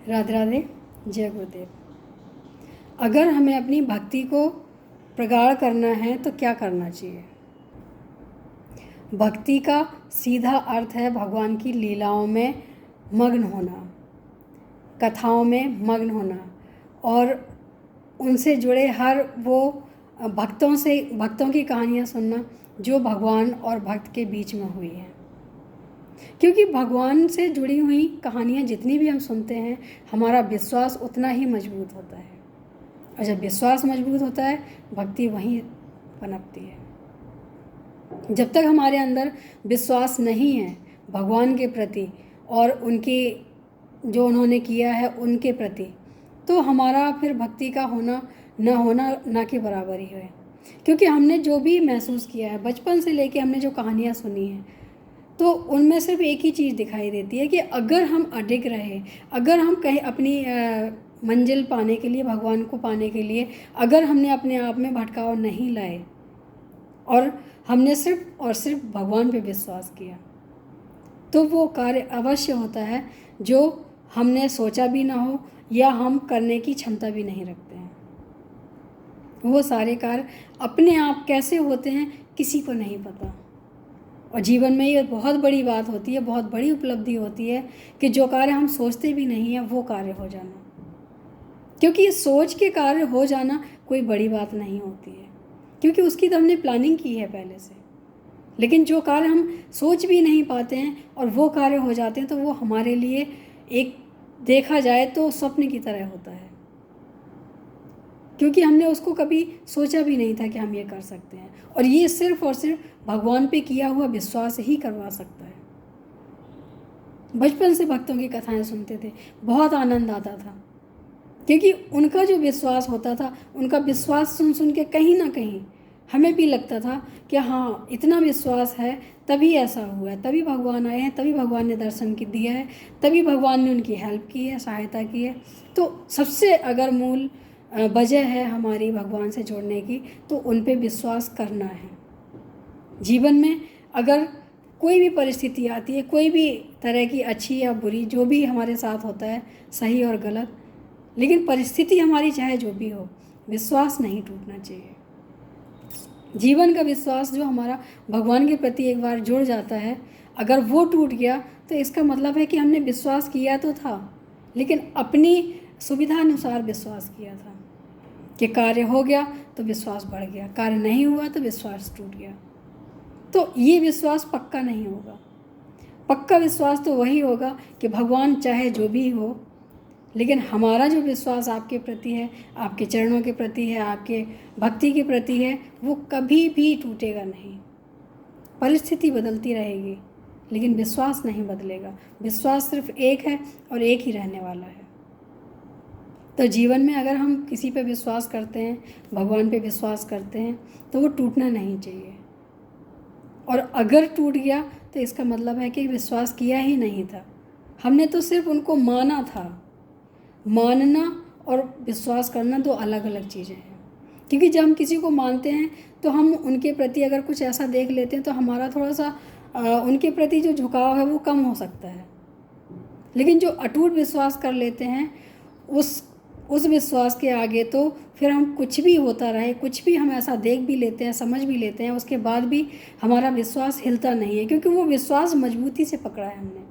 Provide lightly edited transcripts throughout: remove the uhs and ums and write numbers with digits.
राधे राधे, जय गुरुदेव। अगर हमें अपनी भक्ति को प्रगाढ़ करना है तो क्या करना चाहिए? भक्ति का सीधा अर्थ है भगवान की लीलाओं में मग्न होना, कथाओं में मग्न होना और उनसे जुड़े हर वो भक्तों की कहानियाँ सुनना जो भगवान और भक्त के बीच में हुई है। क्योंकि भगवान से जुड़ी हुई कहानियाँ जितनी भी हम सुनते हैं, हमारा विश्वास उतना ही मजबूत होता है, और जब विश्वास मजबूत होता है भक्ति वहीं पनपती है। जब तक हमारे अंदर विश्वास नहीं है भगवान के प्रति और उनकी जो उन्होंने किया है उनके प्रति, तो हमारा फिर भक्ति का होना ना के बराबर ही है। क्योंकि हमने जो भी महसूस किया है बचपन से लेके, हमने जो कहानियाँ सुनी हैं, तो उनमें सिर्फ एक ही चीज़ दिखाई देती है कि अगर हम अडिग रहे, अगर हम कहीं अपनी मंजिल पाने के लिए, भगवान को पाने के लिए अगर हमने अपने आप में भटकाव नहीं लाए और हमने सिर्फ और सिर्फ भगवान पे विश्वास किया, तो वो कार्य अवश्य होता है जो हमने सोचा भी ना हो या हम करने की क्षमता भी नहीं रखते हैं। वो सारे कार्य अपने आप कैसे होते हैं किसी को नहीं पता। और जीवन में ये बहुत बड़ी बात होती है, बहुत बड़ी उपलब्धि होती है कि जो कार्य हम सोचते भी नहीं हैं वो कार्य हो जाना। क्योंकि ये सोच के कार्य हो जाना कोई बड़ी बात नहीं होती है, क्योंकि उसकी तो हमने प्लानिंग की है पहले से। लेकिन जो कार्य हम सोच भी नहीं पाते हैं और वो कार्य हो जाते हैं, तो वो हमारे लिए एक देखा जाए तो स्वप्न की तरह होता है, क्योंकि हमने उसको कभी सोचा भी नहीं था कि हम ये कर सकते हैं। और ये सिर्फ और सिर्फ भगवान पे किया हुआ विश्वास ही करवा सकता है। बचपन से भक्तों की कथाएं सुनते थे, बहुत आनंद आता था, क्योंकि उनका जो विश्वास होता था, उनका विश्वास सुन सुन के कहीं ना कहीं हमें भी लगता था कि हाँ, इतना विश्वास है तभी ऐसा हुआ है, तभी भगवान आए हैं, तभी भगवान ने दर्शन दिया है, तभी भगवान ने उनकी हेल्प की है, सहायता की है। तो सबसे अगर मूल वजह है हमारी भगवान से जुड़ने की, तो उन पे विश्वास करना है। जीवन में अगर कोई भी परिस्थिति आती है, कोई भी तरह की अच्छी या बुरी, जो भी हमारे साथ होता है, सही और गलत, लेकिन परिस्थिति हमारी चाहे जो भी हो, विश्वास नहीं टूटना चाहिए। जीवन का विश्वास जो हमारा भगवान के प्रति एक बार जुड़ जाता है, अगर वो टूट गया तो इसका मतलब है कि हमने विश्वास किया तो था, लेकिन अपनी सुविधानुसार विश्वास किया था कि कार्य हो गया तो विश्वास बढ़ गया, कार्य नहीं हुआ तो विश्वास टूट गया। तो ये विश्वास पक्का नहीं होगा। पक्का विश्वास तो वही होगा कि भगवान चाहे जो भी हो, लेकिन हमारा जो विश्वास आपके प्रति है, आपके चरणों के प्रति है, आपके भक्ति के प्रति है, वो कभी भी टूटेगा नहीं। परिस्थिति बदलती रहेगी लेकिन विश्वास नहीं बदलेगा। विश्वास सिर्फ एक है और एक ही रहने वाला है। तो जीवन में अगर हम किसी पे विश्वास करते हैं, भगवान पे विश्वास करते हैं, तो वो टूटना नहीं चाहिए। और अगर टूट गया तो इसका मतलब है कि विश्वास किया ही नहीं था, हमने तो सिर्फ उनको माना था। मानना और विश्वास करना दो अलग अलग चीज़ें हैं। क्योंकि जब हम किसी को मानते हैं तो हम उनके प्रति अगर कुछ ऐसा देख लेते हैं तो हमारा थोड़ा सा उनके प्रति जो झुकाव है वो कम हो सकता है। लेकिन जो अटूट विश्वास कर लेते हैं, उस विश्वास के आगे तो फिर हम कुछ भी होता रहे, कुछ भी हम ऐसा देख भी लेते हैं, समझ भी लेते हैं, उसके बाद भी हमारा विश्वास हिलता नहीं है, क्योंकि वो विश्वास मजबूती से पकड़ा है हमने।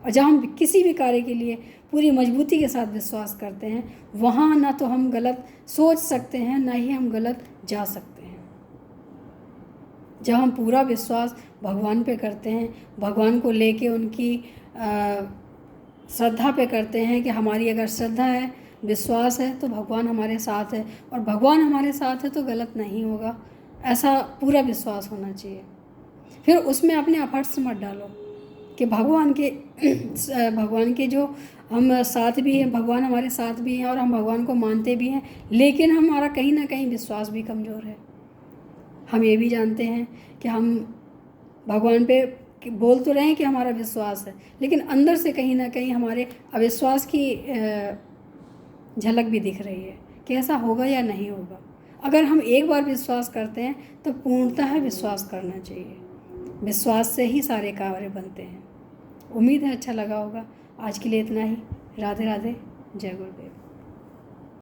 और जब हम किसी भी कार्य के लिए पूरी मजबूती के साथ विश्वास करते हैं, वहाँ ना तो हम गलत सोच सकते हैं, ना ही हम गलत जा सकते हैं। जब हम पूरा विश्वास भगवान पे करते हैं, भगवान को लेके उनकी श्रद्धा पे करते हैं कि हमारी अगर श्रद्धा है, विश्वास है, तो भगवान हमारे साथ है, और भगवान हमारे साथ है तो गलत नहीं होगा, ऐसा पूरा विश्वास होना चाहिए। फिर उसमें अपने एफर्ट्स मत डालो कि भगवान के जो हम साथ भी हैं, भगवान हमारे साथ भी हैं और हम भगवान को मानते भी हैं, लेकिन हमारा कहीं ना कहीं विश्वास भी कमज़ोर है। हम ये भी जानते हैं कि हम भगवान पे बोल तो रहे हैं कि हमारा विश्वास है, लेकिन अंदर से कहीं ना कहीं हमारे अविश्वास की झलक भी दिख रही है कि ऐसा होगा या नहीं होगा। अगर हम एक बार विश्वास करते हैं तो पूर्णतः विश्वास करना चाहिए। विश्वास से ही सारे कार्य बनते हैं। उम्मीद है अच्छा लगा होगा। आज के लिए इतना ही। राधे राधे, जय गुरुदेव।